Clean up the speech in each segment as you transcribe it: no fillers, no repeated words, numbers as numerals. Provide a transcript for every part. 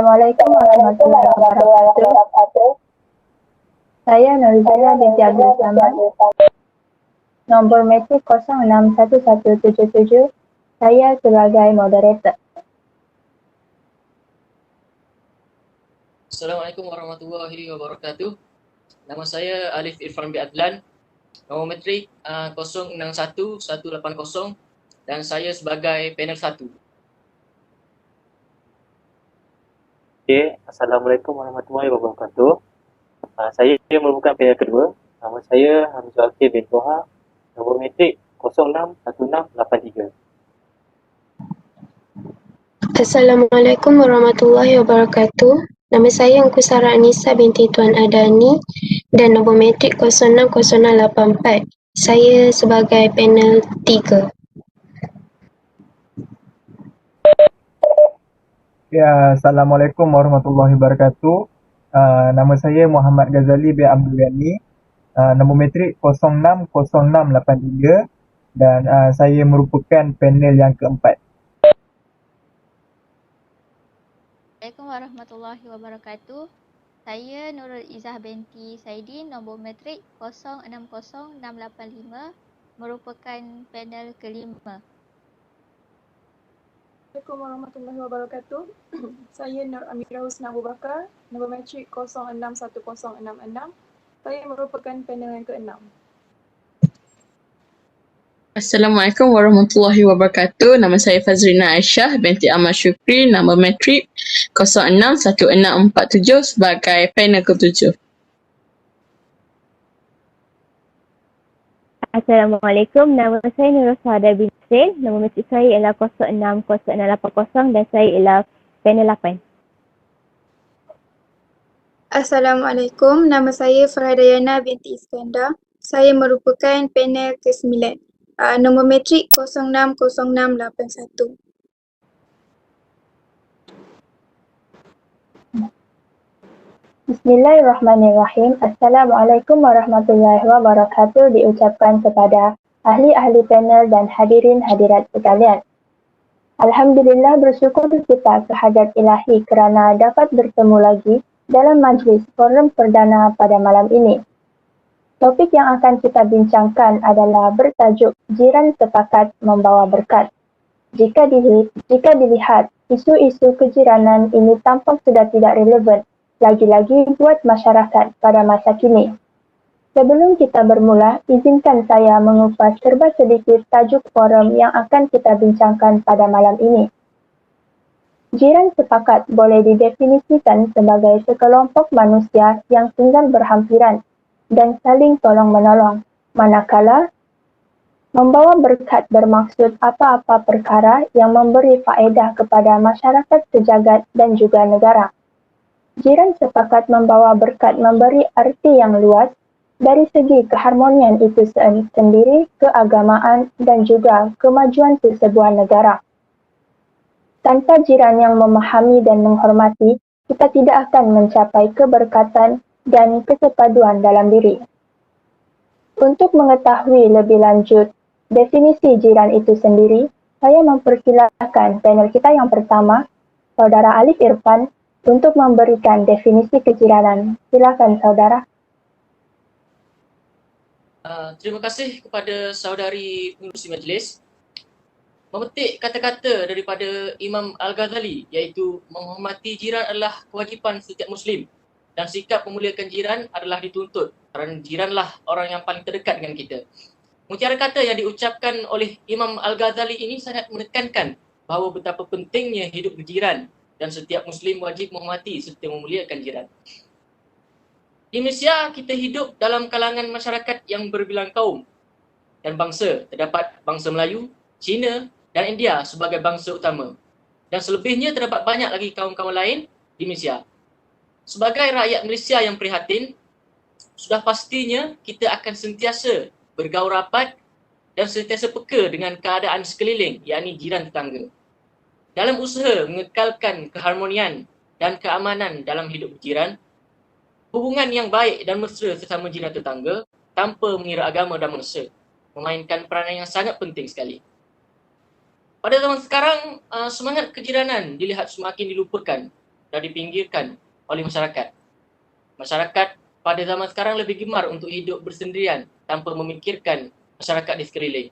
Assalamualaikum warahmatullahi wabarakatuh. Saya Nurzana binti Abdul Samad, nombor metrik 061177. Saya sebagai moderator. Assalamualaikum warahmatullahi wabarakatuh. Nama saya Alif Irfan bin Adlan, nombor metrik 061180, dan saya sebagai panel 1. Assalamualaikum warahmatullahi wabarakatuh. Saya merupakan panel kedua. Nama saya Hamzah Akil bin Toha, nombor metrik 061683. Assalamualaikum warahmatullahi wabarakatuh. Nama saya Engku Sarah Anissa binti Tuan Adani dan nombor metrik 060084. Saya sebagai panel 3. Assalamualaikum warahmatullahi wabarakatuh. Nama saya Muhammad Ghazali bin Abdul Ghani, nombor metrik 060683, dan saya merupakan panel yang keempat. Assalamualaikum warahmatullahi wabarakatuh. Saya Nurul Izzah binti Saidin, nombor metrik 060685, merupakan panel kelima. Assalamualaikum warahmatullahi wabarakatuh. Saya Nur Amira Husna Abu Bakar, nombor metrik 061066. Saya merupakan panel yang ke-6. Assalamualaikum warahmatullahi wabarakatuh. Nama saya Fazrina Aisyah binti Ahmad Syukri, nombor metrik 061647 sebagai panel ke-7. Assalamualaikum, nama saya Nurul Sada bin Hussein, nombor metrik saya ialah 060680 dan saya ialah panel 8. Assalamualaikum, nama saya Farhadayana binti Iskandar. Saya merupakan panel ke-9. Nombor metrik 060681. Bismillahirrahmanirrahim. Assalamualaikum warahmatullahi wabarakatuh diucapkan kepada ahli-ahli panel dan hadirin hadirat sekalian. Alhamdulillah, bersyukur kita kehadrat ilahi kerana dapat bertemu lagi dalam majlis forum perdana pada malam ini. Topik yang akan kita bincangkan adalah bertajuk Jiran Sepakat Membawa Berkat. Jika dilihat, isu-isu kejiranan ini tampak sudah tidak relevan lagi-lagi buat masyarakat pada masa kini. Sebelum kita bermula, izinkan saya mengupas serba sedikit tajuk forum yang akan kita bincangkan pada malam ini. Jiran sepakat boleh didefinisikan sebagai sekelompok manusia yang tinggal berhampiran dan saling tolong-menolong, manakala membawa berkat bermaksud apa-apa perkara yang memberi faedah kepada masyarakat sejagat dan juga negara. Jiran sepakat membawa berkat memberi arti yang luas dari segi keharmonian itu sendiri, keagamaan dan juga kemajuan sesebuah negara. Tanpa jiran yang memahami dan menghormati, kita tidak akan mencapai keberkatan dan kesepaduan dalam diri. Untuk mengetahui lebih lanjut definisi jiran itu sendiri, saya mempersilakan panel kita yang pertama, Saudara Alif Irfan, untuk memberikan definisi kejiranan. Silakan, Saudara. Terima kasih kepada saudari pengurusi majlis. Memetik kata-kata daripada Imam Al-Ghazali, iaitu menghormati jiran adalah kewajipan setiap Muslim dan sikap memuliakan jiran adalah dituntut kerana jiranlah orang yang paling terdekat dengan kita. Mutiara kata yang diucapkan oleh Imam Al-Ghazali ini sangat menekankan bahawa betapa pentingnya hidup berjiran dan setiap Muslim wajib menghormati serta memuliakan jiran. Di Malaysia, kita hidup dalam kalangan masyarakat yang berbilang kaum dan bangsa. Terdapat bangsa Melayu, Cina dan India sebagai bangsa utama. Dan selebihnya terdapat banyak lagi kaum-kaum lain di Malaysia. Sebagai rakyat Malaysia yang prihatin, sudah pastinya kita akan sentiasa bergaul rapat dan sentiasa peka dengan keadaan sekeliling, yakni jiran tetangga. Dalam usaha mengekalkan keharmonian dan keamanan dalam hidup berjiran, hubungan yang baik dan mesra sesama jiran tetangga tanpa mengira agama dan mangsa memainkan peranan yang sangat penting sekali. Pada zaman sekarang, semangat kejiranan dilihat semakin dilupakan dan dipinggirkan oleh masyarakat. Masyarakat pada zaman sekarang lebih gemar untuk hidup bersendirian tanpa memikirkan masyarakat di sekeliling.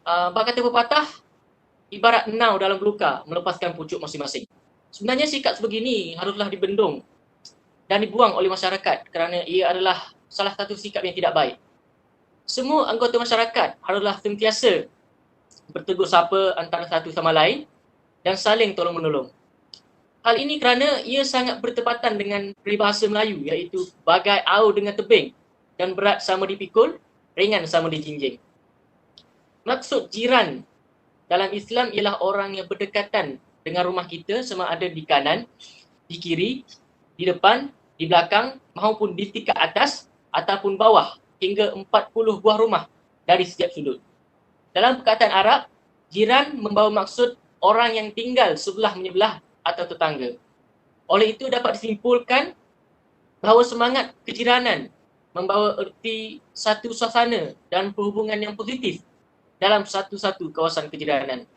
Kata pepatah, ibarat enau dalam luka melepaskan pucuk masing-masing. Sebenarnya sikap sebegini haruslah dibendung dan dibuang oleh masyarakat kerana ia adalah salah satu sikap yang tidak baik. Semua anggota masyarakat haruslah sentiasa bertegur sapa antara satu sama lain dan saling tolong-menolong. Hal ini kerana ia sangat bertepatan dengan peribahasa Melayu iaitu bagai au dengan tebing dan berat sama dipikul, ringan sama dijinjing. Maksud jiran dalam Islam ialah orang yang berdekatan dengan rumah kita sama ada di kanan, di kiri, di depan, di belakang maupun di tingkat atas ataupun bawah hingga 40 buah rumah dari setiap sudut. Dalam perkataan Arab, jiran membawa maksud orang yang tinggal sebelah menyebelah atau tetangga. Oleh itu dapat disimpulkan bahawa semangat kejiranan membawa erti satu suasana dan perhubungan yang positif dalam satu-satu kawasan kejiranan.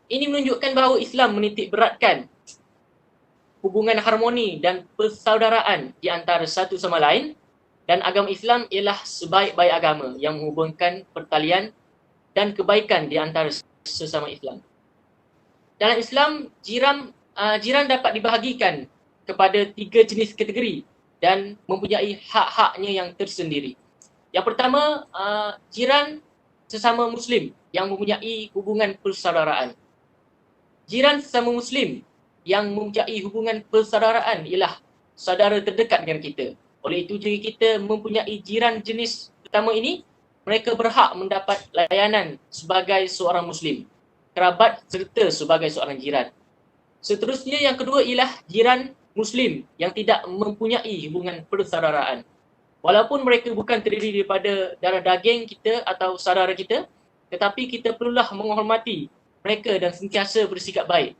Ini menunjukkan bahawa Islam menitik beratkan hubungan harmoni dan persaudaraan di antara satu sama lain, dan agama Islam ialah sebaik-baik agama yang menghubungkan pertalian dan kebaikan di antara sesama Islam. Dalam Islam, jiran dapat dibahagikan kepada 3 jenis kategori dan mempunyai hak-haknya yang tersendiri. Yang pertama, jiran sesama Muslim yang mempunyai hubungan persaudaraan. Jiran sesama Muslim yang mempunyai hubungan persaudaraan ialah saudara terdekat dengan kita. Oleh itu, jika kita mempunyai jiran jenis pertama ini, mereka berhak mendapat layanan sebagai seorang Muslim, kerabat serta sebagai seorang jiran. Seterusnya, yang kedua ialah jiran Muslim yang tidak mempunyai hubungan persaudaraan. Walaupun mereka bukan terdiri daripada darah daging kita atau saudara kita, tetapi kita perlulah menghormati mereka dan sentiasa bersikap baik.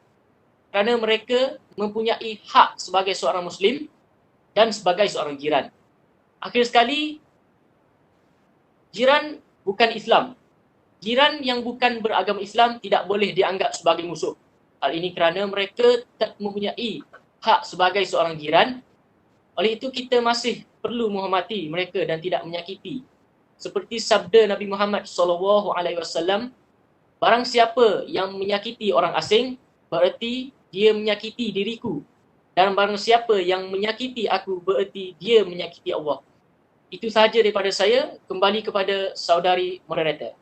Kerana mereka mempunyai hak sebagai seorang Muslim dan sebagai seorang jiran. Akhir sekali, jiran bukan Islam. Jiran yang bukan beragama Islam tidak boleh dianggap sebagai musuh. Hal ini kerana mereka tak mempunyai hak sebagai seorang jiran. Oleh itu kita masih perlu menghormati mereka dan tidak menyakiti. Seperti sabda Nabi Muhammad SAW, barang siapa yang menyakiti orang asing, bererti dia menyakiti diriku. Dan barang siapa yang menyakiti aku, bererti dia menyakiti Allah. Itu sahaja daripada saya. Kembali kepada saudari moderator.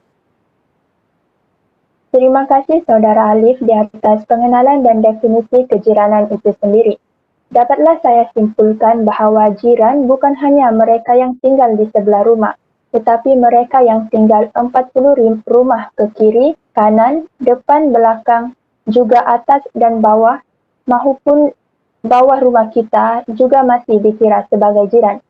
Terima kasih Saudara Alif di atas pengenalan dan definisi kejiranan itu sendiri. Dapatlah saya simpulkan bahawa jiran bukan hanya mereka yang tinggal di sebelah rumah, tetapi mereka yang tinggal 40 rumah ke kiri, kanan, depan, belakang, juga atas dan bawah, maupun bawah rumah kita juga masih dikira sebagai jiran.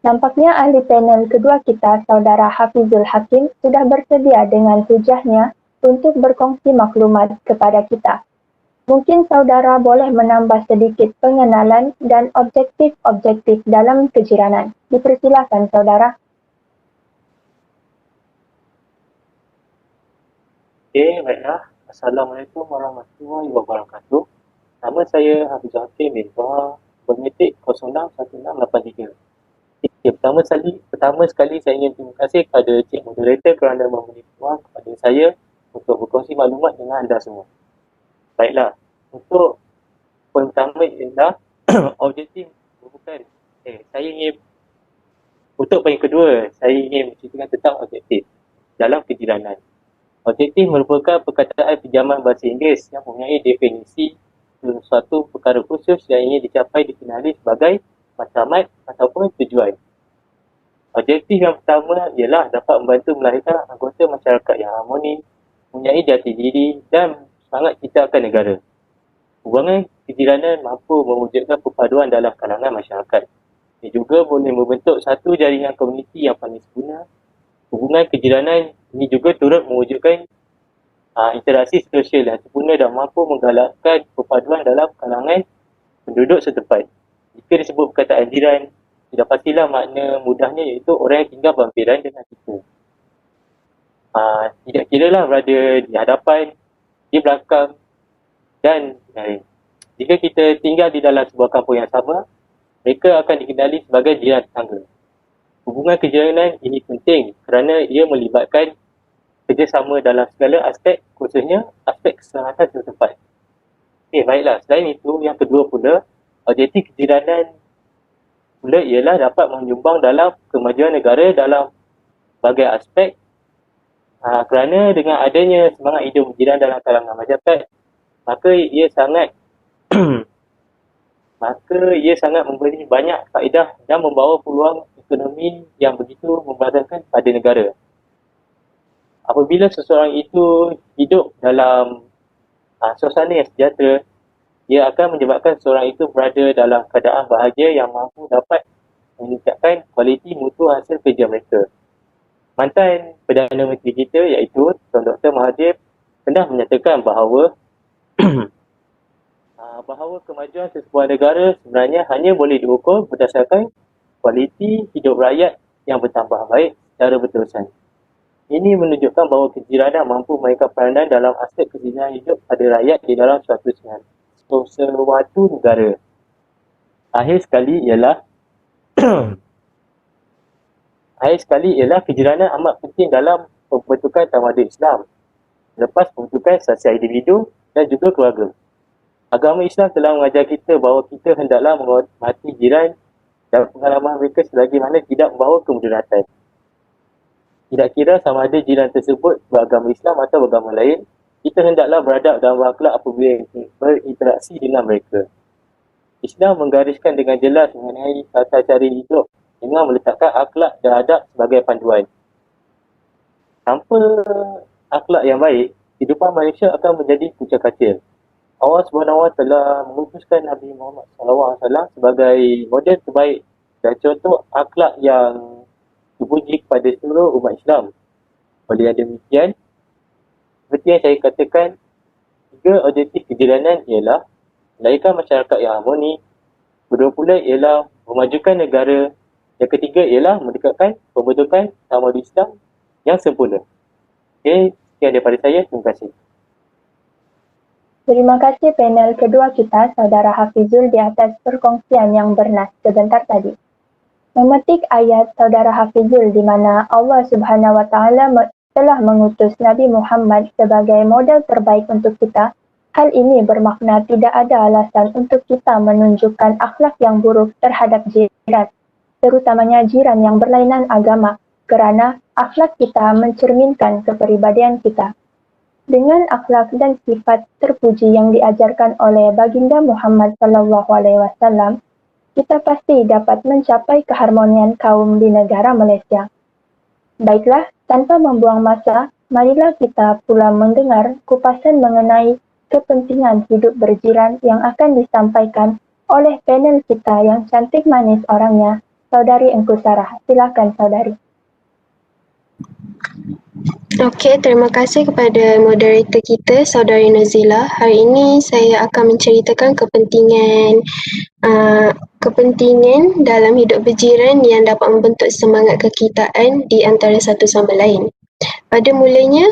Nampaknya ahli panel kedua kita, Saudara Hafizul Hakim, sudah bersedia dengan hujahnya untuk berkongsi maklumat kepada kita. Mungkin saudara boleh menambah sedikit pengenalan dan objektif-objektif dalam kejiranan. Dipersilakan saudara. Okey, baiklah. Assalamualaikum warahmatullahi wabarakatuh. Nama saya Hafizul Hakim bin Toha, bermetik 061683. Pertama sekali saya ingin terima kasih kepada Cik Moderator kerana memberi peluang kepada saya untuk berkongsi maklumat dengan anda semua. Baiklah, untuk poin pertama ialah objektif bukan untuk poin kedua, saya ingin menceritakan tentang objektif dalam kejiranan. Objektif merupakan perkataan pinjaman bahasa Inggeris yang mempunyai definisi suatu perkara khusus yang ingin dicapai dikenali sebagai matlamat ataupun tujuan. Objektif yang pertama ialah dapat membantu melahirkan anggota masyarakat yang harmoni, mempunyai jati diri dan semangat cinta akan negara. Hubungan kejiranan mampu mewujudkan perpaduan dalam kalangan masyarakat. Ia juga boleh membentuk satu jaringan komuniti yang paling sempurna. Hubungan kejiranan ini juga turut mewujudkan interaksi sosial yang sempurna dan mampu menggalakkan perpaduan dalam kalangan penduduk setempat. Jika disebut perkataan jiran, sudah pastilah makna mudahnya iaitu orang yang tinggal berhampiran dengan kita. Tidak kiralah berada di hadapan, di belakang dan lain. Jika kita tinggal di dalam sebuah kampung yang sama, mereka akan dikenali sebagai jiran tetangga. Hubungan kejiranan ini penting kerana ia melibatkan kerjasama dalam segala aspek, khususnya aspek keselamatan setempat. Baiklah. Selain itu, yang kedua pula, objektif kejiranan pula ialah dapat menyumbang dalam kemajuan negara dalam berbagai aspek. Kerana dengan adanya semangat hidup berjiran dalam kalangan masyarakat, maka ia sangat memberi banyak faedah dan membawa peluang ekonomi yang begitu membanggakan pada negara. Apabila seseorang itu hidup dalam suasana yang sejahtera, ia akan menyebabkan seseorang itu berada dalam keadaan bahagia yang mampu dapat meningkatkan kualiti mutu hasil kerja mereka. Mantan Perdana Menteri kita iaitu Tuan Dr. Mahathir pernah menyatakan bahawa kemajuan sesebuah negara sebenarnya hanya boleh diukur berdasarkan kualiti hidup rakyat yang bertambah baik secara berterusan. Ini menunjukkan bahawa kejiranan mampu memainkan peranan dalam aspek kesejahteraan hidup pada rakyat di dalam suatu negara. Akhir sekali ialah kejiranan amat penting dalam pembentukan tamadun Islam. Lepas pembentukan sosial individu dan juga keluarga. Agama Islam telah mengajar kita bahawa kita hendaklah menghormati jiran dan pengalaman mereka selagi mana tidak membawa kemudaratan. Tidak kira sama ada jiran tersebut beragama Islam atau beragama lain, kita hendaklah beradab dan berakhlak apabila berinteraksi dengan mereka. Islam menggariskan dengan jelas mengenai tata cara hidup dengan meletakkan akhlak dan adab sebagai panduan. Tanpa akhlak yang baik, kehidupan manusia akan menjadi kucak-kacir. Allah SWT telah mengutuskan Nabi Muhammad SAW sebagai model terbaik dan contoh akhlak yang dipuji kepada seluruh umat Islam. Oleh yang demikian, seperti yang saya katakan, tiga objektif kejiranan ialah melahirkan masyarakat yang harmoni, kedua pula ialah memajukan negara, yang ketiga ialah mendekatkan pembentukan tamadun Islam yang sempurna. Sekian daripada saya, terima kasih. Terima kasih panel kedua kita, Saudara Hafizul, di atas perkongsian yang bernas sebentar tadi. Memetik ayat Saudara Hafizul di mana Allah Subhanahu Wa Taala telah mengutus Nabi Muhammad sebagai model terbaik untuk kita, hal ini bermakna tidak ada alasan untuk kita menunjukkan akhlak yang buruk terhadap jiran, terutamanya jiran yang berlainan agama, kerana akhlak kita mencerminkan kepribadian kita. Dengan akhlak dan sifat terpuji yang diajarkan oleh Baginda Muhammad SAW, kita pasti dapat mencapai keharmonian kaum di negara Malaysia. Baiklah, tanpa membuang masa, marilah kita pula mendengar kupasan mengenai kepentingan hidup berjiran yang akan disampaikan oleh panel kita yang cantik manis orangnya, Saudari Engku Sarah. Silakan, Saudari. Okey, terima kasih kepada moderator kita, Saudari Nazila. Hari ini saya akan menceritakan kepentingan dalam hidup berjiran yang dapat membentuk semangat kekitaan di antara satu sama lain. Pada mulanya,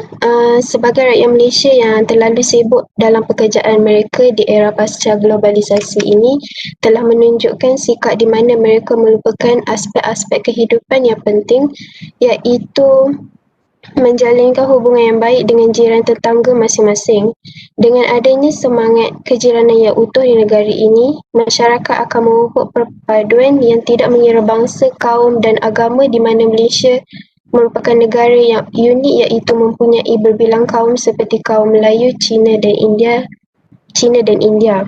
sebagai rakyat Malaysia yang terlalu sibuk dalam pekerjaan mereka di era pasca globalisasi ini telah menunjukkan sikap di mana mereka melupakan aspek-aspek kehidupan yang penting, iaitu menjalinkan hubungan yang baik dengan jiran tetangga masing-masing. Dengan adanya semangat kejiranan yang utuh di negara ini, masyarakat akan memupuk perpaduan yang tidak mengira bangsa, kaum dan agama di mana Malaysia merupakan negara yang unik iaitu mempunyai berbilang kaum seperti kaum Melayu, Cina dan India.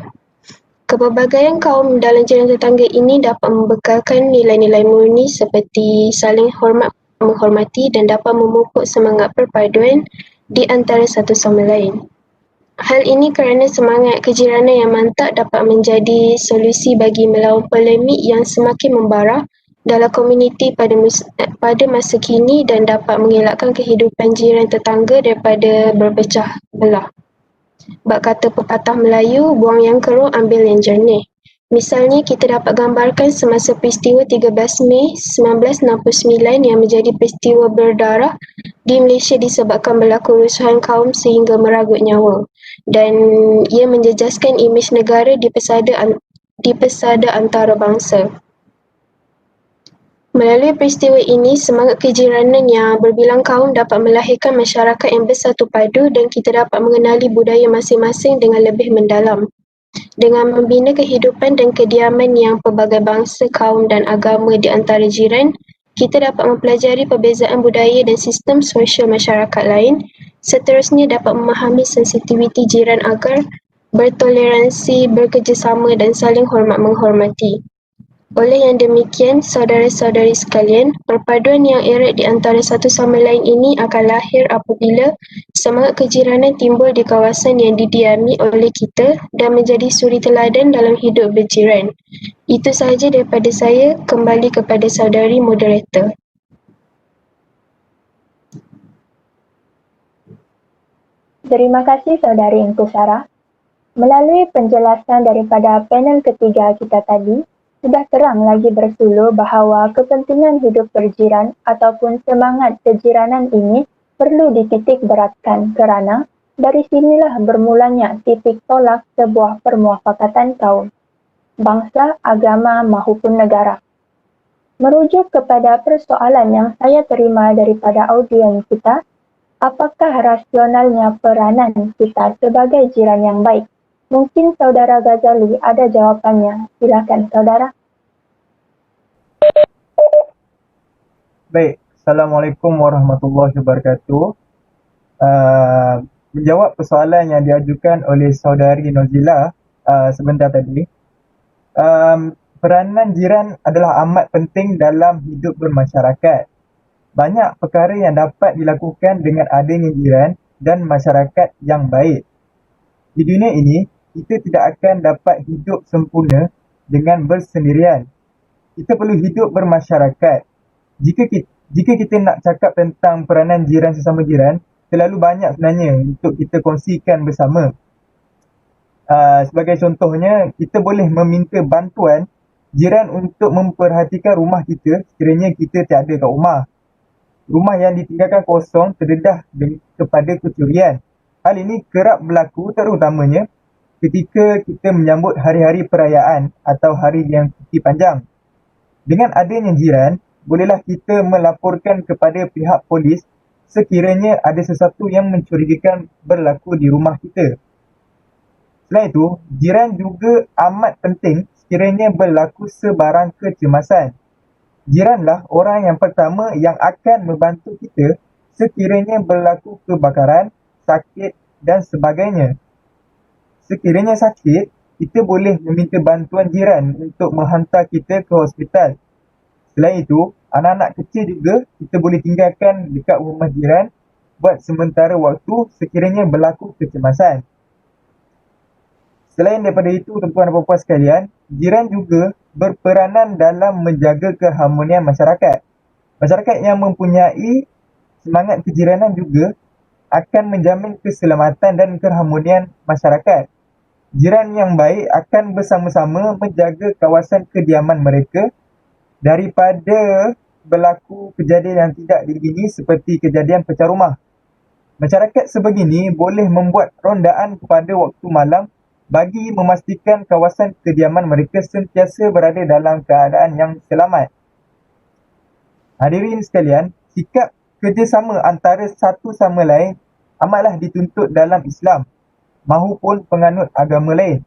Kepelbagaian kaum dalam jiran tetangga ini dapat membekalkan nilai-nilai murni seperti saling hormat menghormati dan dapat memupuk semangat perpaduan di antara satu sama lain. Hal ini kerana semangat kejiranan yang mantap dapat menjadi solusi bagi melawan polemik yang semakin membara dalam komuniti pada masa kini dan dapat mengelakkan kehidupan jiran tetangga daripada berpecah belah. Bak kata pepatah Melayu, buang yang keruh, ambil yang jernih. Misalnya, kita dapat gambarkan semasa peristiwa 13 Mei 1969 yang menjadi peristiwa berdarah di Malaysia disebabkan berlaku kerusuhan kaum sehingga meragut nyawa. dan ia menjejaskan imej negara di pesada antarabangsa. Melalui peristiwa ini, semangat kejiranan yang berbilang kaum dapat melahirkan masyarakat yang bersatu padu dan kita dapat mengenali budaya masing-masing dengan lebih mendalam. Dengan membina kehidupan dan kediaman yang pelbagai bangsa, kaum dan agama di antara jiran, kita dapat mempelajari perbezaan budaya dan sistem sosial masyarakat lain, seterusnya dapat memahami sensitiviti jiran agar bertoleransi, bekerjasama dan saling hormat-menghormati. Oleh yang demikian, saudara-saudari sekalian, perpaduan yang erat di antara satu sama lain ini akan lahir apabila semangat kejiranan timbul di kawasan yang didiami oleh kita dan menjadi suri teladan dalam hidup berjiran. Itu sahaja daripada saya, kembali kepada saudari moderator. Terima kasih Saudari Inkusara. Melalui penjelasan daripada panel ketiga kita tadi, sudah terang lagi bersulu bahawa kepentingan hidup berjiran ataupun semangat kejiranan ini perlu dititik beratkan kerana dari sinilah bermulanya titik tolak sebuah permuafakatan kaum, bangsa, agama maupun negara. Merujuk kepada persoalan yang saya terima daripada audien kita, apakah rasionalnya peranan kita sebagai jiran yang baik? Mungkin Saudara Ghazali ada jawapannya. Silakan Saudara. Baik, Assalamualaikum warahmatullahi wabarakatuh. Menjawab persoalan yang diajukan oleh Saudari Nozila sebentar tadi, peranan jiran adalah amat penting dalam hidup bermasyarakat. Banyak perkara yang dapat dilakukan dengan adanya jiran dan masyarakat yang baik. Di dunia ini, kita tidak akan dapat hidup sempurna dengan bersendirian. Kita perlu hidup bermasyarakat. Jika kita nak cakap tentang peranan jiran sesama jiran, terlalu banyak sebenarnya untuk kita kongsikan bersama. Sebagai contohnya, kita boleh meminta bantuan jiran untuk memperhatikan rumah kita sekiranya kita tiada kat rumah. Rumah yang ditinggalkan kosong terdedah kepada kecurian. Hal ini kerap berlaku terutamanya ketika kita menyambut hari-hari perayaan atau hari yang cuti panjang. Dengan adanya jiran, bolehlah kita melaporkan kepada pihak polis sekiranya ada sesuatu yang mencurigakan berlaku di rumah kita. Selain itu, jiran juga amat penting sekiranya berlaku sebarang kecemasan. Jiranlah orang yang pertama yang akan membantu kita sekiranya berlaku kebakaran, sakit dan sebagainya. Sekiranya sakit, kita boleh meminta bantuan jiran untuk menghantar kita ke hospital. Selain itu, anak-anak kecil juga kita boleh tinggalkan dekat rumah jiran buat sementara waktu sekiranya berlaku kecemasan. Selain daripada itu, tuan-tuan dan puan-puan sekalian, jiran juga berperanan dalam menjaga keharmonian masyarakat. Masyarakat yang mempunyai semangat kejiranan juga akan menjamin keselamatan dan keharmonian masyarakat. Jiran yang baik akan bersama-sama menjaga kawasan kediaman mereka daripada berlaku kejadian yang tidak diingini seperti kejadian pecah rumah. Masyarakat sebegini boleh membuat rondaan pada waktu malam bagi memastikan kawasan kediaman mereka sentiasa berada dalam keadaan yang selamat. Hadirin sekalian, sikap kerjasama antara satu sama lain amatlah dituntut dalam Islam mahupun penganut agama lain.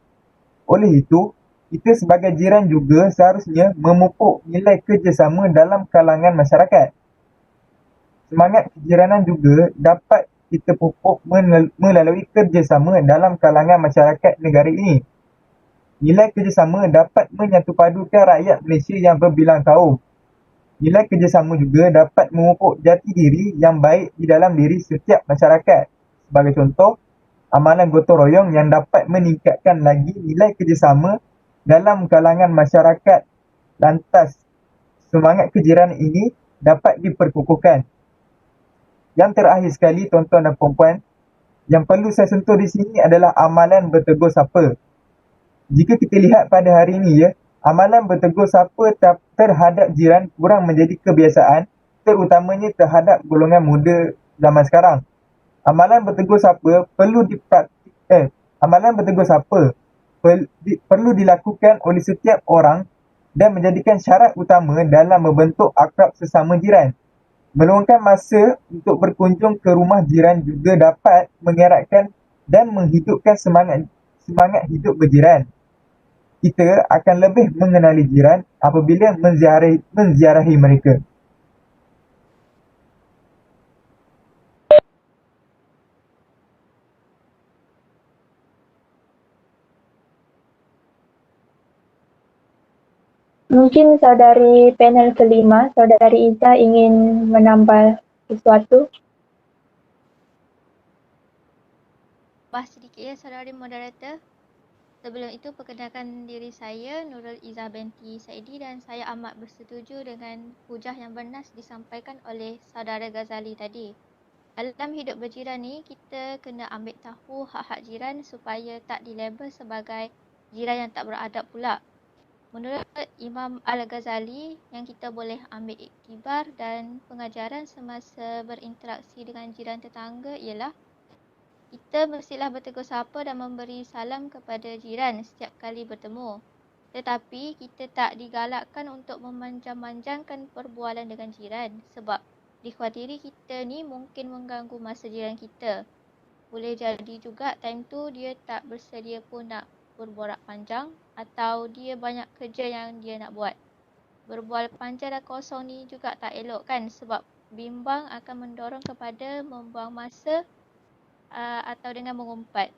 Oleh itu, kita sebagai jiran juga seharusnya memupuk nilai kerjasama dalam kalangan masyarakat. Semangat kejiranan juga dapat kita pupuk melalui kerjasama dalam kalangan masyarakat negara ini. Nilai kerjasama dapat menyatupadukan rakyat Malaysia yang berbilang kaum. Nilai kerjasama juga dapat memupuk jati diri yang baik di dalam diri setiap masyarakat. Sebagai contoh, amalan gotong royong yang dapat meningkatkan lagi nilai kerjasama dalam kalangan masyarakat. Lantas, semangat kejiranan ini dapat diperkukuhkan. Yang terakhir sekali, tuan-tuan dan puan-puan, yang perlu saya sentuh di sini adalah amalan bertegur sapa. Jika kita lihat pada hari ini, amalan bertegur sapa terhadap jiran kurang menjadi kebiasaan, terutamanya terhadap golongan muda zaman sekarang. Amalan bertegur sapa perlu Amalan bertegur sapa perlu dilakukan oleh setiap orang dan menjadikan syarat utama dalam membentuk akrab sesama jiran. Meluangkan masa untuk berkunjung ke rumah jiran juga dapat mengeratkan dan menghidupkan semangat hidup berjiran. Kita akan lebih mengenali jiran apabila menziarahi mereka. Mungkin saudari panel kelima, saudari Iza ingin menambah sesuatu. Bahas sedikit ya saudari moderator. Sebelum itu perkenalkan diri saya Nurul Izzah binti Saidi dan saya amat bersetuju dengan hujah yang bernas disampaikan oleh saudara Ghazali tadi. Dalam hidup berjiran ni, kita kena ambil tahu hak-hak jiran supaya tak dilabel sebagai jiran yang tak beradab pula. Menurut Imam Al-Ghazali, yang kita boleh ambil iktibar dan pengajaran semasa berinteraksi dengan jiran tetangga ialah kita mestilah bertegur sapa dan memberi salam kepada jiran setiap kali bertemu. Tetapi kita tak digalakkan untuk memanjang-manjangkan perbualan dengan jiran sebab dikhawatiri kita ni mungkin mengganggu masa jiran kita. Boleh jadi juga time tu dia tak bersedia pun nak berborak panjang atau dia banyak kerja yang dia nak buat. Berbual panjang dan kosong ni juga tak elok kan sebab bimbang akan mendorong kepada membuang masa atau dengan mengumpat.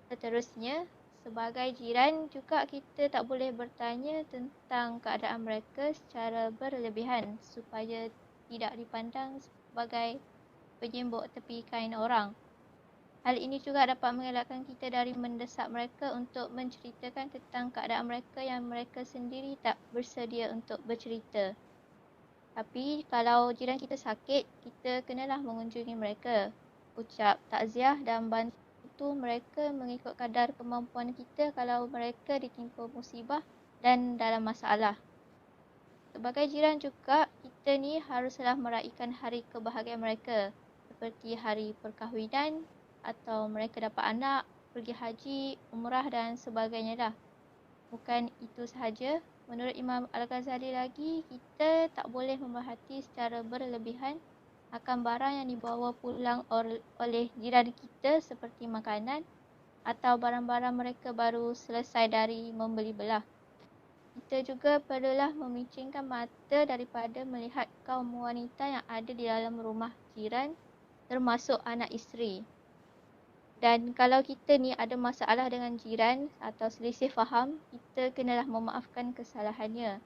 Seterusnya, sebagai jiran juga kita tak boleh bertanya tentang keadaan mereka secara berlebihan supaya tidak dipandang sebagai penyimbuk tepi kain orang. Hal ini juga dapat mengelakkan kita dari mendesak mereka untuk menceritakan tentang keadaan mereka yang mereka sendiri tak bersedia untuk bercerita. Tapi kalau jiran kita sakit, kita kenalah mengunjungi mereka, ucap takziah dan bantu mereka mengikut kadar kemampuan kita kalau mereka ditimpa musibah dan dalam masalah. Sebagai jiran juga, kita ni haruslah meraihkan hari kebahagiaan mereka seperti hari perkahwinan, atau mereka dapat anak, pergi haji, umrah dan sebagainya dah. Bukan itu sahaja, menurut Imam Al-Ghazali lagi, kita tak boleh memerhati secara berlebihan akan barang yang dibawa pulang oleh jiran kita seperti makanan atau barang-barang mereka baru selesai dari membeli belah. Kita juga perlulah memicingkan mata daripada melihat kaum wanita yang ada di dalam rumah jiran termasuk anak isteri. Dan kalau kita ni ada masalah dengan jiran atau selisih faham, kita kenalah memaafkan kesalahannya.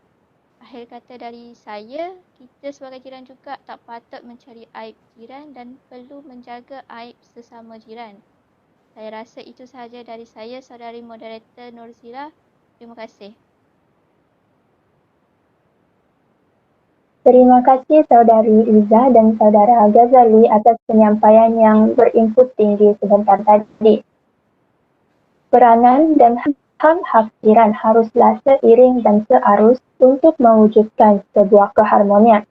Akhir kata dari saya, kita sebagai jiran juga tak patut mencari aib jiran dan perlu menjaga aib sesama jiran. Saya rasa itu sahaja dari saya, saudari moderator Nurzila. Terima kasih. Terima kasih saudari Iza dan saudara Ghazali atas penyampaian yang berinput tinggi sebentar tadi. Peranan dan hak-hak jiran haruslah seiring dan searus untuk mewujudkan sebuah keharmonian.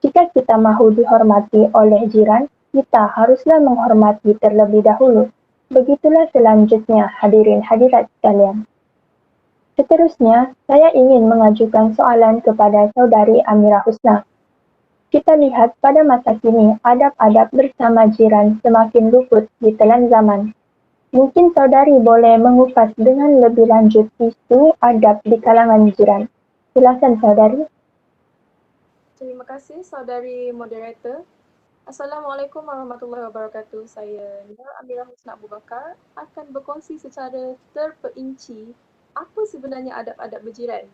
Jika kita mahu dihormati oleh jiran, kita haruslah menghormati terlebih dahulu. Begitulah selanjutnya hadirin hadirat sekalian. Seterusnya, saya ingin mengajukan soalan kepada saudari Amirah Husna. Kita lihat pada masa kini, adab-adab bersama jiran semakin luput di telan zaman. Mungkin saudari boleh mengupas dengan lebih lanjut isu adab di kalangan jiran. Silakan saudari. Terima kasih saudari moderator. Assalamualaikum warahmatullahi wabarakatuh. Saya Nur Amirah Husna Abu Bakar akan berkongsi secara terperinci apa sebenarnya adab-adab berjiran.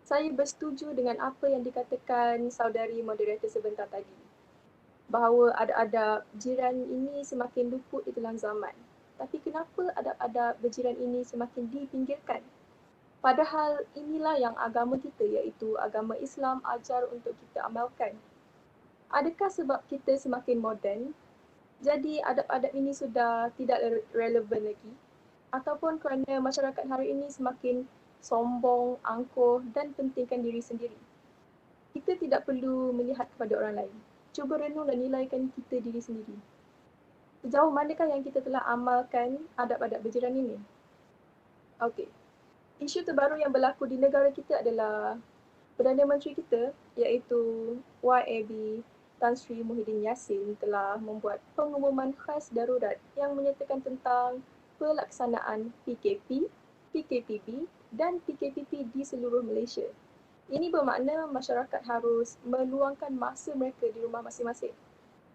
Saya bersetuju dengan apa yang dikatakan saudari moderator sebentar tadi, bahawa adab-adab jiran ini semakin luput di dalam zaman. Tapi kenapa adab-adab berjiran ini semakin dipinggirkan? Padahal inilah yang agama kita, iaitu agama Islam, ajar untuk kita amalkan. Adakah sebab kita semakin moden, jadi adab-adab ini sudah tidak relevan lagi? Ataupun kerana masyarakat hari ini semakin sombong, angkuh dan pentingkan diri sendiri? Kita tidak perlu melihat kepada orang lain. Cuba renung dan nilaikan kita diri sendiri. Sejauh manakah yang kita telah amalkan adab-adab berjiran ini? Okey. Isu terbaru yang berlaku di negara kita adalah Perdana Menteri kita iaitu YAB Tan Sri Muhyiddin Yassin telah membuat pengumuman khas darurat yang menyatakan tentang pelaksanaan PKP, PKPB dan PKPP di seluruh Malaysia. Ini bermakna masyarakat harus meluangkan masa mereka di rumah masing-masing.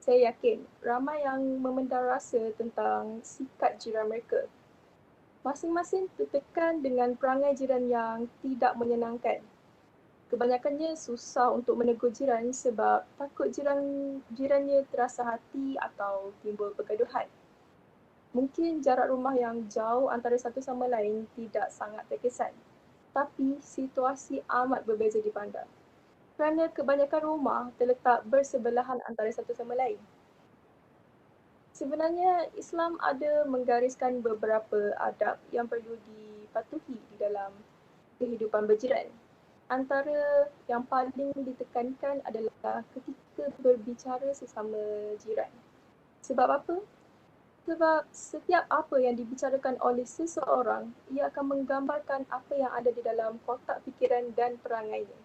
Saya yakin ramai yang memendar rasa tentang sikap jiran mereka. Masing-masing tertekan dengan perangai jiran yang tidak menyenangkan. Kebanyakannya susah untuk menegur jiran sebab takut jirannya terasa hati atau timbul pergaduhan. Mungkin jarak rumah yang jauh antara satu sama lain tidak sangat terkesan, tapi situasi amat berbeza dipandang. Kerana kebanyakan rumah terletak bersebelahan antara satu sama lain. Sebenarnya Islam ada menggariskan beberapa adab yang perlu dipatuhi di dalam kehidupan berjiran. Antara yang paling ditekankan adalah ketika berbicara sesama jiran. Sebab apa? Sebab setiap apa yang dibicarakan oleh seseorang, ia akan menggambarkan apa yang ada di dalam kotak fikiran dan perangainya.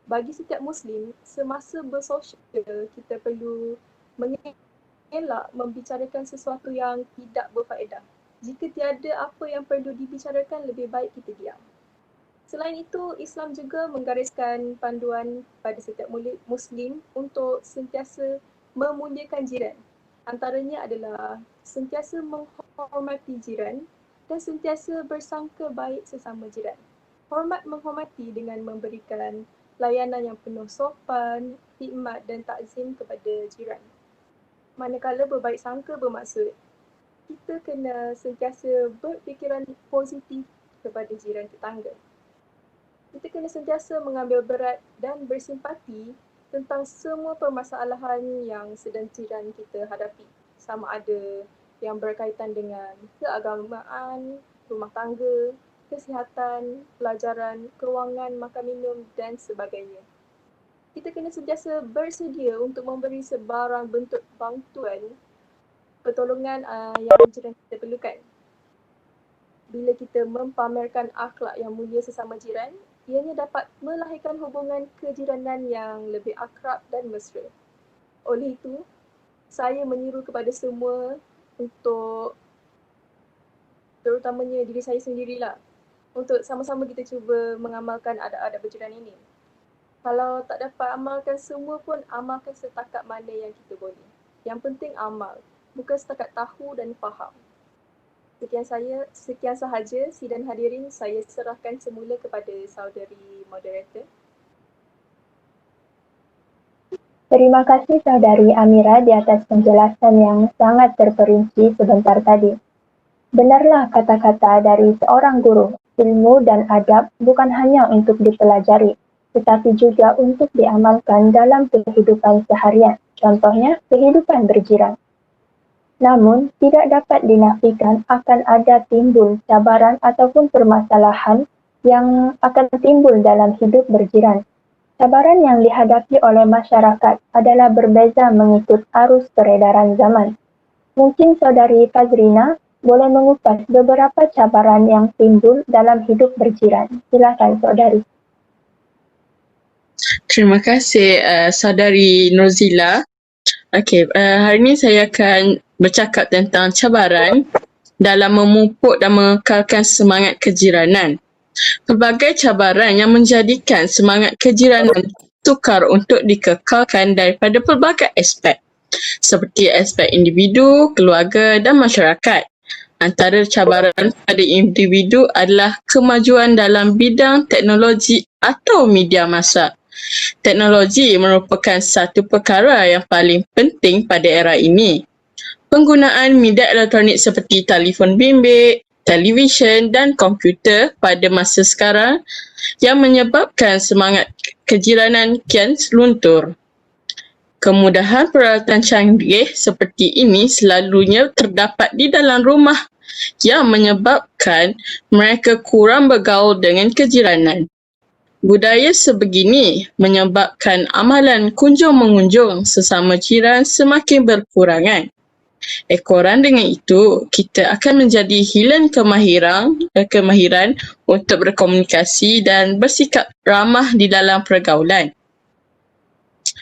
Bagi setiap Muslim, semasa bersosial, kita perlu mengelak membicarakan sesuatu yang tidak berfaedah. Jika tiada apa yang perlu dibicarakan, lebih baik kita diam. Selain itu, Islam juga menggariskan panduan pada setiap Muslim untuk sentiasa memuliakan jiran. Antaranya adalah sentiasa menghormati jiran dan sentiasa bersangka baik sesama jiran. Hormat menghormati dengan memberikan layanan yang penuh sopan, khidmat dan takzim kepada jiran. Manakala berbaik sangka bermaksud, kita kena sentiasa berfikiran positif kepada jiran tetangga. Kita kena sentiasa mengambil berat dan bersimpati tentang semua permasalahan yang sedang jiran kita hadapi. Sama ada yang berkaitan dengan keagamaan, rumah tangga, kesihatan, pelajaran, kewangan, makan minum dan sebagainya. Kita kena sentiasa bersedia untuk memberi sebarang bentuk bantuan, pertolongan yang jiran kita perlukan. Bila kita mempamerkan akhlak yang mulia sesama jiran, ianya dapat melahirkan hubungan kejiranan yang lebih akrab dan mesra. Oleh itu, saya menyeru kepada semua untuk, terutamanya diri saya sendirilah, untuk sama-sama kita cuba mengamalkan adab-adab berjiran ini. Kalau tak dapat amalkan semua pun, amalkan setakat mana yang kita boleh. Yang penting amal, bukan setakat tahu dan faham. Sekian sahaja sidang hadirin, saya serahkan semula kepada saudari moderator. Terima kasih Saudari Amira di atas penjelasan yang sangat terperinci sebentar tadi. Benarlah kata-kata dari seorang guru, ilmu dan adab bukan hanya untuk dipelajari, tetapi juga untuk diamalkan dalam kehidupan seharian, contohnya kehidupan berjiran. Namun, tidak dapat dinafikan akan ada timbul cabaran ataupun permasalahan yang akan timbul dalam hidup berjiran. Cabaran yang dihadapi oleh masyarakat adalah berbeza mengikut arus peredaran zaman. Mungkin Saudari Fazrina boleh mengupas beberapa cabaran yang timbul dalam hidup berjiran. Silakan Saudari. Terima kasih Saudari Nurzila. Okey, hari ini saya akan bercakap tentang cabaran dalam memupuk dan mengekalkan semangat kejiranan. Pelbagai cabaran yang menjadikan semangat kejiranan tukar untuk dikekalkan daripada pelbagai aspek, seperti aspek individu, keluarga dan masyarakat. Antara cabaran pada individu adalah kemajuan dalam bidang teknologi atau media massa. Teknologi merupakan satu perkara yang paling penting pada era ini. Penggunaan media elektronik seperti telefon bimbit, televisyen dan komputer pada masa sekarang yang menyebabkan semangat kejiranan kian luntur. Kemudahan peralatan canggih seperti ini selalunya terdapat di dalam rumah yang menyebabkan mereka kurang bergaul dengan kejiranan. Budaya sebegini menyebabkan amalan kunjung-mengunjung sesama jiran semakin berkurangan. Ekoran dengan itu, kita akan menjadi hilang kemahiran untuk berkomunikasi dan bersikap ramah di dalam pergaulan.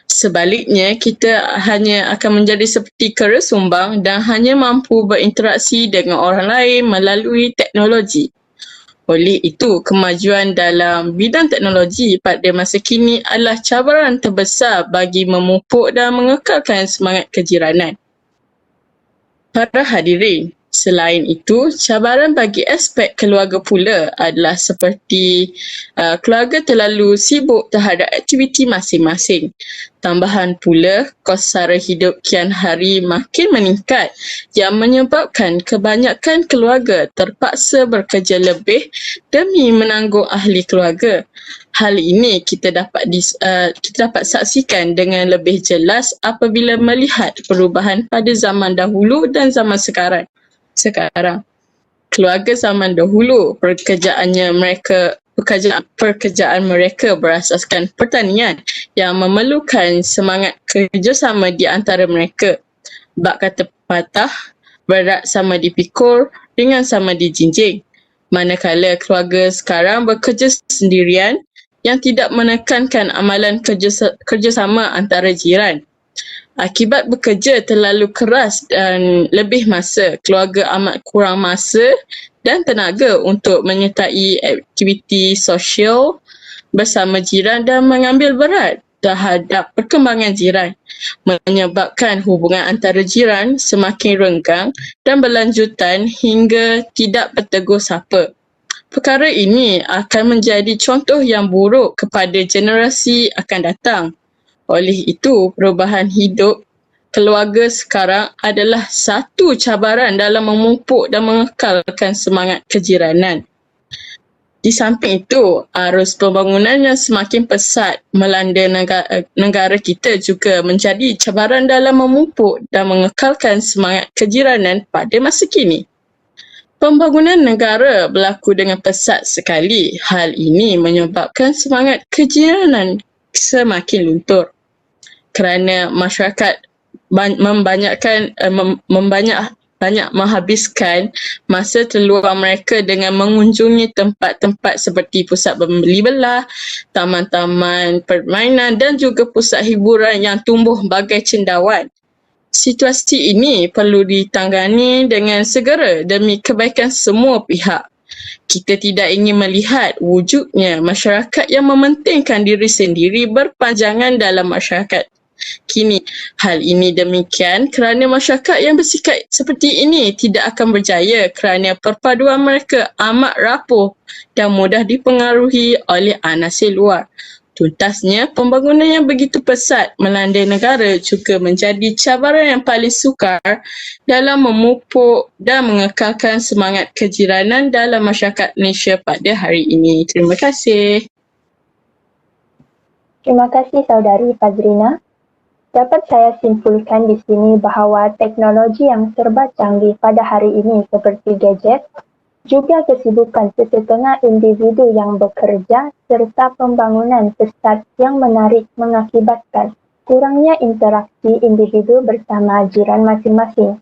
Sebaliknya, kita hanya akan menjadi seperti kera sumbang dan hanya mampu berinteraksi dengan orang lain melalui teknologi. Oleh itu, kemajuan dalam bidang teknologi pada masa kini adalah cabaran terbesar bagi memupuk dan mengekalkan semangat kejiranan. Para hadirin, selain itu, cabaran bagi aspek keluarga pula adalah seperti keluarga terlalu sibuk terhadap aktiviti masing-masing. Tambahan pula, kos sara hidup kian hari makin meningkat yang menyebabkan kebanyakan keluarga terpaksa bekerja lebih demi menanggung ahli keluarga. Hal ini kita dapat saksikan dengan lebih jelas apabila melihat perubahan pada zaman dahulu dan zaman sekarang. Keluarga zaman dahulu pekerjaan mereka berasaskan pertanian yang memerlukan semangat kerjasama di antara mereka. Bak kata pepatah, berat sama dipikul, ringan sama dijinjing. Manakala keluarga sekarang bekerja sendirian yang tidak menekankan amalan kerjasama antara jiran. Akibat bekerja terlalu keras dan lebih masa, keluarga amat kurang masa dan tenaga untuk menyertai aktiviti sosial bersama jiran dan mengambil berat terhadap perkembangan jiran, menyebabkan hubungan antara jiran semakin renggang dan berlanjutan hingga tidak bertegur sapa. Perkara ini akan menjadi contoh yang buruk kepada generasi akan datang. Oleh itu, perubahan hidup keluarga sekarang adalah satu cabaran dalam memupuk dan mengekalkan semangat kejiranan. Di samping itu, arus pembangunan yang semakin pesat melanda negara kita juga menjadi cabaran dalam memupuk dan mengekalkan semangat kejiranan pada masa kini. Pembangunan negara berlaku dengan pesat sekali. Hal ini menyebabkan semangat kejiranan semakin luntur. Kerana masyarakat banyak menghabiskan masa terluang mereka dengan mengunjungi tempat-tempat seperti pusat membeli belah, taman-taman permainan dan juga pusat hiburan yang tumbuh bagai cendawan. Situasi ini perlu ditangani dengan segera demi kebaikan semua pihak. Kita tidak ingin melihat wujudnya masyarakat yang mementingkan diri sendiri berpanjangan dalam masyarakat kini. Hal ini demikian kerana masyarakat yang bersikap seperti ini tidak akan berjaya kerana perpaduan mereka amat rapuh dan mudah dipengaruhi oleh anasir luar. Tuntasnya, pembangunan yang begitu pesat melanda negara juga menjadi cabaran yang paling sukar dalam memupuk dan mengekalkan semangat kejiranan dalam masyarakat Malaysia pada hari ini. Terima kasih. Terima kasih Saudari Fazrina. Dapat saya simpulkan di sini bahawa teknologi yang serba canggih pada hari ini seperti gadget, juga kesibukan sesetengah individu yang bekerja serta pembangunan pesat yang menarik mengakibatkan kurangnya interaksi individu bersama jiran masing-masing.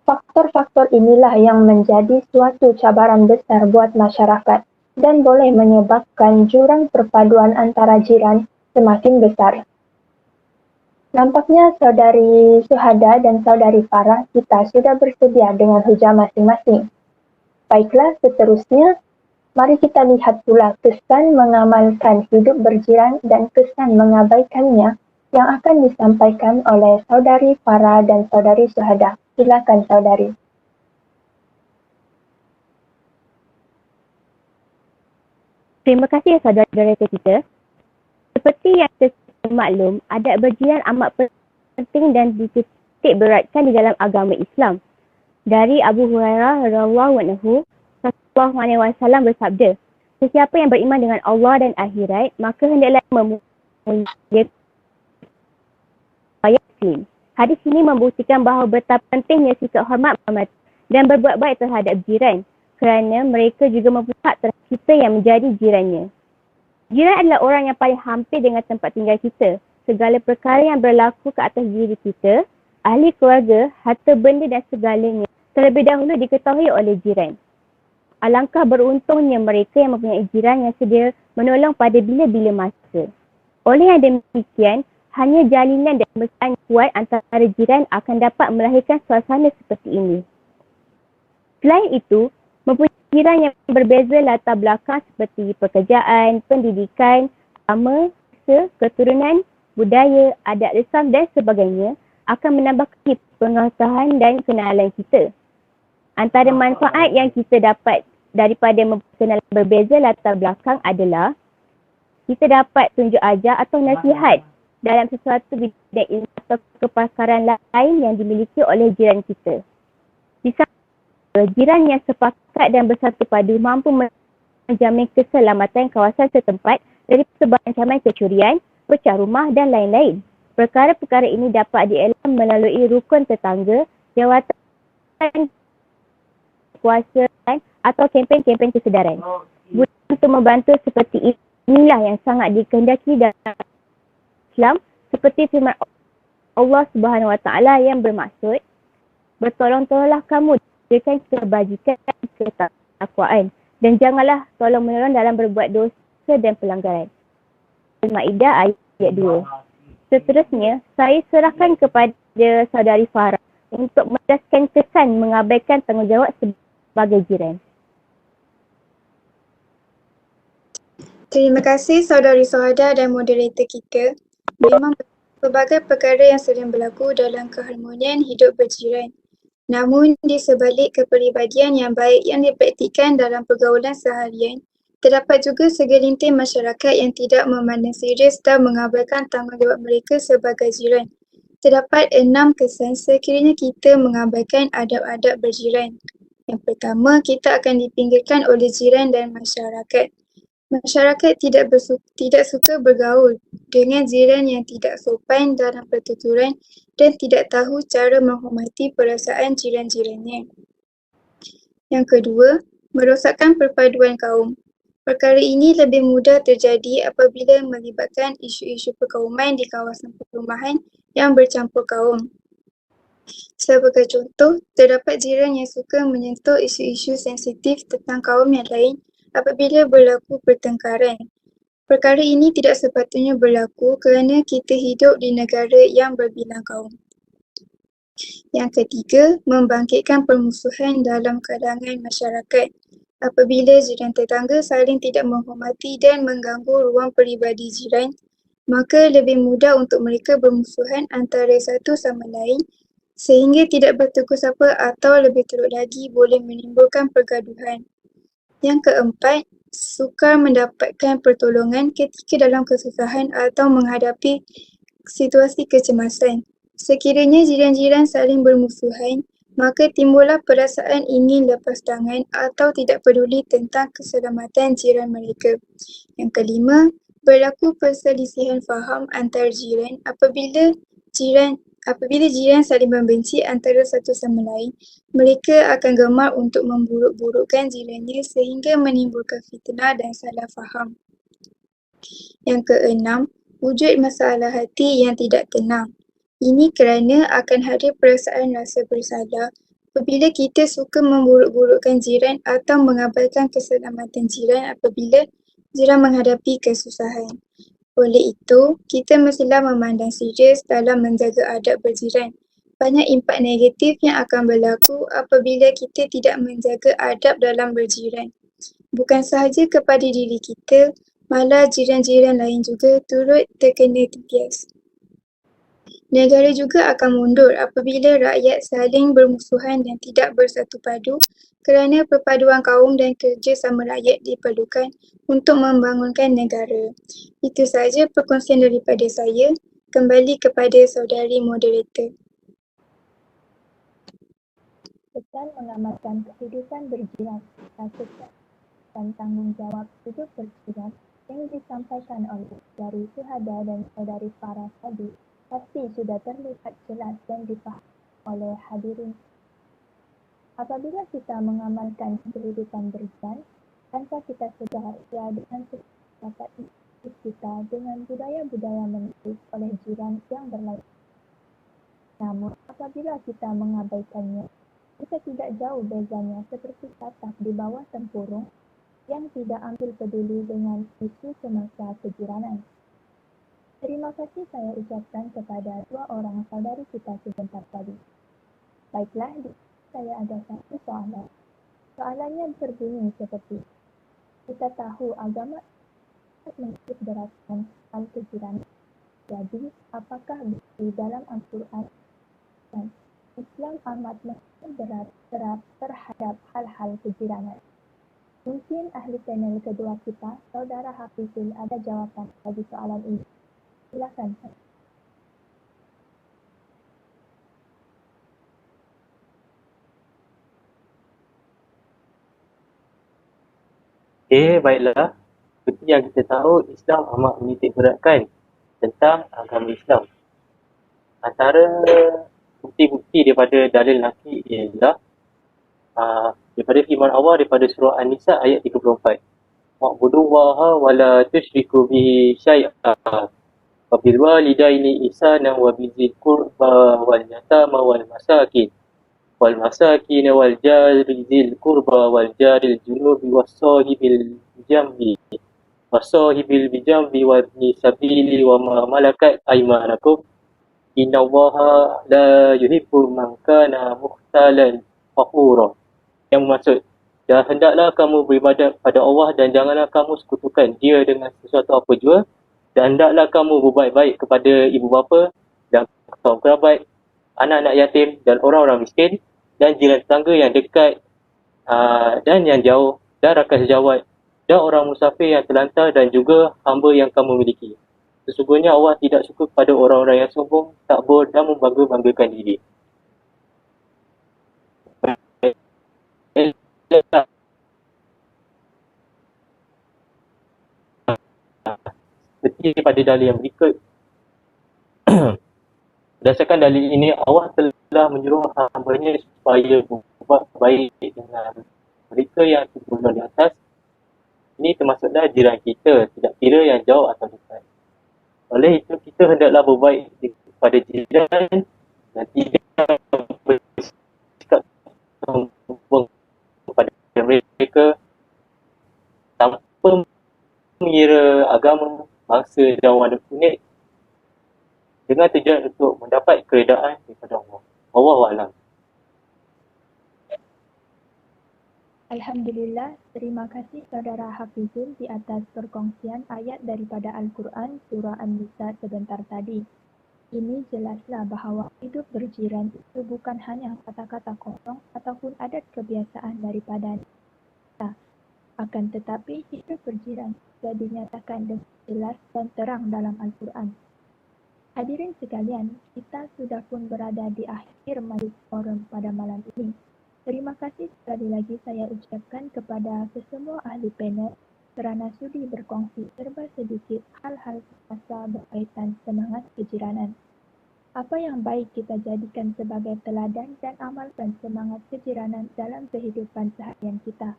Faktor-faktor inilah yang menjadi suatu cabaran besar buat masyarakat dan boleh menyebabkan jurang perpaduan antara jiran semakin besar. Nampaknya Saudari Suhada dan Saudari Farah kita sudah bersedia dengan hujah masing-masing. Baiklah, seterusnya, mari kita lihat pula kesan mengamalkan hidup berjiran dan kesan mengabaikannya yang akan disampaikan oleh Saudari Farah dan Saudari Suhada. Silakan Saudari. Terima kasih saudara-saudara kita. Seperti yang kita maklum, adat berjiran amat penting dan dititik beratkan di dalam agama Islam. Dari Abu Hurairah radhiyallahu anhu, sallallahu alaihi wasallam bersabda, sesiapa yang beriman dengan Allah dan akhirat, maka hendaklah memuliakan Muslim. Hadis ini membuktikan bahawa betapa pentingnya sikap hormat dan berbuat baik terhadap jiran, kerana mereka juga mempunyai hak terhadap kita yang menjadi jirannya. Jiran adalah orang yang paling hampir dengan tempat tinggal kita. Segala perkara yang berlaku ke atas diri kita ahli keluarga, harta benda dan segalanya terlebih dahulu diketahui oleh jiran. Alangkah beruntungnya mereka yang mempunyai jiran yang sedia menolong pada bila-bila masa. Oleh yang demikian, hanya jalinan dan mesra kuat antara jiran akan dapat melahirkan suasana seperti ini. Selain itu, mempunyai jiran yang berbeza latar belakang seperti pekerjaan, pendidikan, agama, keturunan, budaya, adat resam dan sebagainya akan menambah pengetahuan dan kenalan kita. Antara manfaat yang kita dapat daripada memperkenalkan berbeza latar belakang adalah kita dapat tunjuk ajar atau nasihat dalam sesuatu bidang ilmu atau kepakaran lain yang dimiliki oleh jiran kita. Di sana, jiran yang sepakat dan bersatu padu mampu menjamin keselamatan kawasan setempat dari sebab ancaman kecurian, pecah rumah dan lain-lain. Perkara-perkara ini dapat dielam melalui rukun tetangga, jawatan kuasa atau kempen-kempen kesedaran. Untuk membantu seperti inilah yang sangat dikehendaki dalam Islam, seperti firman Allah Subhanahu Wa Taala yang bermaksud, bertolong-tolonglah kamu dengan kebajikan dan ketakwaan dan janganlah tolong-menolong dalam berbuat dosa dan pelanggaran. Al-Maidah ayat 2. Seterusnya, saya serahkan kepada saudari Farah untuk menjelaskan kesan mengabaikan tanggungjawab sebagai jiran. Terima kasih saudari Sohada dan moderator kita. Memang pelbagai perkara yang sering berlaku dalam keharmonian hidup berjiran. Namun di sebalik kepribadian yang baik yang dipraktikkan dalam pergaulan seharian, terdapat juga segelintir masyarakat yang tidak memandang serius dan mengabaikan tanggungjawab mereka sebagai jiran. Terdapat 6 kesan sekiranya kita mengabaikan adab-adab berjiran. Yang pertama, kita akan dipinggirkan oleh jiran dan masyarakat. Masyarakat tidak suka bergaul dengan jiran yang tidak sopan dalam pertuturan dan tidak tahu cara menghormati perasaan jiran-jirannya. Yang kedua, merosakkan perpaduan kaum. Perkara ini lebih mudah terjadi apabila melibatkan isu-isu perkauman di kawasan perumahan yang bercampur kaum. Sebagai contoh, terdapat jiran yang suka menyentuh isu-isu sensitif tentang kaum yang lain apabila berlaku pertengkaran. Perkara ini tidak sepatutnya berlaku kerana kita hidup di negara yang berbilang kaum. Yang ketiga, membangkitkan permusuhan dalam kalangan masyarakat. Apabila jiran tetangga saling tidak menghormati dan mengganggu ruang peribadi jiran, maka lebih mudah untuk mereka bermusuhan antara satu sama lain sehingga tidak bertegur sapa atau lebih teruk lagi boleh menimbulkan pergaduhan. Yang keempat, sukar mendapatkan pertolongan ketika dalam kesusahan atau menghadapi situasi kecemasan. Sekiranya jiran-jiran saling bermusuhan, maka timbullah perasaan ingin lepas tangan atau tidak peduli tentang keselamatan jiran mereka. Yang kelima, berlaku perselisihan faham antar jiran apabila jiran saling membenci antara satu sama lain, mereka akan gemar untuk memburuk-burukkan jirannya sehingga menimbulkan fitnah dan salah faham. Yang keenam, wujud masalah hati yang tidak tenang. Ini kerana akan hadir perasaan rasa bersalah apabila kita suka memburuk-burukkan jiran atau mengabaikan keselamatan jiran apabila jiran menghadapi kesusahan. Oleh itu, kita mestilah memandang serius dalam menjaga adab berjiran. Banyak impak negatif yang akan berlaku apabila kita tidak menjaga adab dalam berjiran. Bukan sahaja kepada diri kita, malah jiran-jiran lain juga turut terkena terbias. Negara juga akan mundur apabila rakyat saling bermusuhan dan tidak bersatu padu kerana perpaduan kaum dan kerjasama rakyat diperlukan untuk membangunkan negara. Itu sahaja perkongsian daripada saya. Kembali kepada saudari moderator. Pesan mengamalkan kehidupan berjiran dan tanggungjawab hidup berjiran yang disampaikan oleh saudari Syuhada dan saudari Farah tadi pasti sudah terlihat jelas dan difahami oleh hadirin. Apabila kita mengamalkan kehidupan berjiran, tanpa kita sedar ia dengan dapat kita dengan budaya-budaya menulis oleh jiran yang berlainan. Namun, apabila apabila kita mengabaikannya. Kita tidak jauh bezanya seperti katak di bawah tempurung yang tidak ambil peduli dengan isu semasa kejiranan. Terima kasih saya ucapkan kepada dua orang saudari kita sebentar tadi. Baiklah, saya ada satu soalan. Soalannya berbunyi seperti, kita tahu agama mengikut beratkan hal kejiranan. Jadi, apakah di dalam Al-Quran Islam amat berat terhadap hal-hal kejiranan? Mungkin ahli panel kedua kita, Saudara Hafizul, ada jawapan bagi soalan ini. Silakan. Baiklah. Seperti yang kita tahu, Islam amat menitik beratkan tentang agama Islam. Antara bukti-bukti daripada dalil naqli ialah daripada firman Allah daripada surah An-Nisa ayat 34. Wa'budullaha wa la tusyriku bihi syai'a wa bil walidaini ihsanan wa bizil qurba wal yatama wal masakin wal jari zil qurba wal jaril junubi was-sahibil bijambi wa ibni sabili wa ma malakat aymanakum innallaha la yuhibbu man kana mukhtalan fakhura. Yang bermaksud, dan hendaklah kamu beribadat pada Allah dan janganlah kamu sekutukan dia dengan sesuatu apa jua, dan hendaklah kamu berbaik-baik kepada ibu bapa dan kaum kerabat, anak-anak yatim dan orang-orang miskin dan jiran tetangga yang dekat dan yang jauh dan rakan sejawat dan orang musafir yang terlantar dan juga hamba yang kamu miliki. Sesungguhnya Allah tidak suka kepada orang-orang yang sombong, takbur dan membangga-banggakan diri. Seperti pada dalil yang berikut. Berdasarkan dalil ini, Allah telah menyuruh hamba-Nya supaya berbuat baik dengan mereka yang sebelum di atas. Ini termasuklah jiran kita, tidak kira yang jauh atau dekat. Oleh itu, kita hendaklah berbaik kepada jiran dan tidak bersikap sombong kepada mereka tanpa mengira agama, bangsa dan warna kulit dengan tujuan untuk mendapat keredaan daripada Allah. Wallahu a'lam. Alhamdulillah, terima kasih Saudara Hafizul di atas perkongsian ayat daripada Al-Quran Surah An-Nisa sebentar tadi. Ini jelaslah bahawa hidup berjiran itu bukan hanya kata-kata kosong ataupun adat kebiasaan daripada kita. Akan tetapi hidup berjiran sudah dinyatakan dengan jelas dan terang dalam Al-Quran. Hadirin sekalian, kita sudah pun berada di akhir majlis forum pada malam ini. Terima kasih sekali lagi saya ucapkan kepada kesemua ahli panel kerana sudi berkongsi serba sedikit hal-hal semasa berkaitan semangat kejiranan. Apa yang baik kita jadikan sebagai teladan dan amalkan semangat kejiranan dalam kehidupan seharian kita.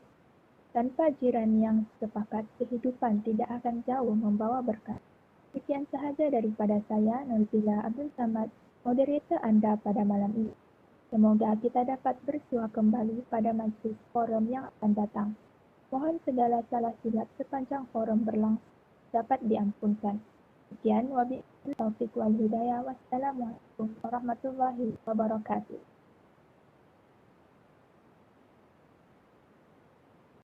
Tanpa jiran yang sepakat, kehidupan tidak akan jauh membawa berkat. Sekian sahaja daripada saya, Nurzila Abdul Samad, moderator anda pada malam ini. Semoga kita dapat bersua kembali pada majlis forum yang akan datang. Mohon segala salah silap sepanjang forum berlangsung dapat diampunkan. Sekian, wabillahi taufiq wal hidayah. Wassalamualaikum warahmatullahi wabarakatuh.